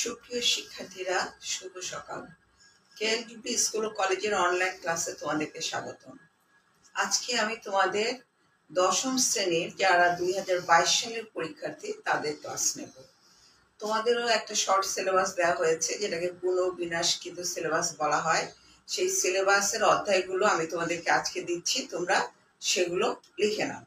সুপ্রিয় শিক্ষার্থীরা, শুভ সকাল। কেএলডিপি স্কুল ও কলেজের অনলাইন ক্লাসে তোমাদেরকে স্বাগতম। আজকে আমি তোমাদের দশম শ্রেণীর যারা 2022 সালের পরীক্ষার্থী তাদের ক্লাস নেব। তোমাদেরও একটা শর্ট সিলেবাস দেওয়া হয়েছে, যেটাকে পুনর্বিন্যাসকৃত সিলেবাস বলা হয়। সেই সিলেবাসের অধ্যায়গুলো আমি তোমাদেরকে আজকে দিচ্ছি, তোমরা সেগুলো লিখে নাও।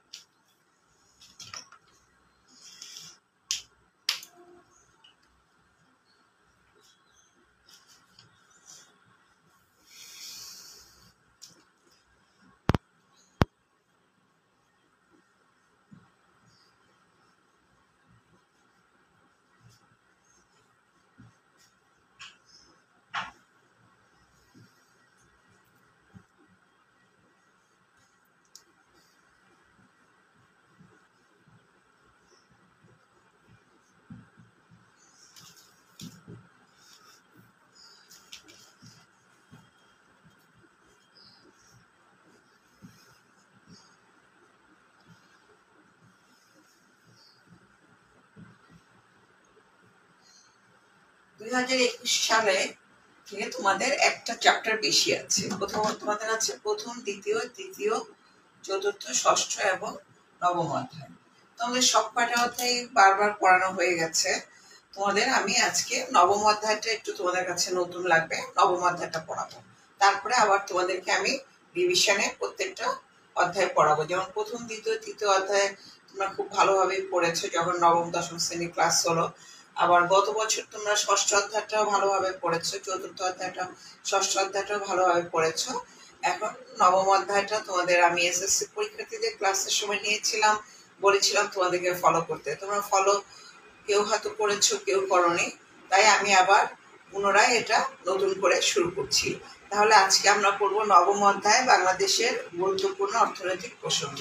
সালে থেকে তোমাদের একটা চ্যাপ্টার বেশি আছে। তোমাদের আছে প্রথম, দ্বিতীয়, তৃতীয়, চতুর্থ, ষষ্ঠ এবং নবম অধ্যায়। তোমাদের সব কয়টা অধ্যায় বারবার পড়ানো হয়ে গেছে। তোমাদের আমি আজকে নবম অধ্যায়টা একটু তোমাদের কাছে নতুন লাগবে, নবম অধ্যায়টা পড়াবো। তারপরে আবার তোমাদেরকে আমি রিভিশনে প্রত্যেকটা অধ্যায় পড়াবো। যেমন প্রথম, দ্বিতীয়, তৃতীয় অধ্যায় তোমরা খুব ভালোভাবেই পড়েছো যখন নবম দশম শ্রেণী ক্লাস হলো। আবার গত বছর তোমরা ষষ্ঠ অধ্যায়টাও ভালোভাবে পড়েছো, চতুর্থ অধ্যায়টা, ষষ্ঠ অধ্যায়টাও ভালোভাবে পড়েছো। এখন নবম অধ্যায়টা তোমাদের আমি এসএসসি পরীক্ষার্থীদের ক্লাসের সময় নিয়েছিলাম, বলেছিলাম তোমাদেরকে ফলো করতে। তোমরা ফলো কেউ হয়তো করেছো, কেউ করোনি, তাই আমি আবার পুনরায় এটা নতুন করে শুরু করছি। তাহলে আজকে আমরা পড়বো নবম অধ্যায়, বাংলাদেশের গুরুত্বপূর্ণ অর্থনৈতিক প্রসঙ্গ।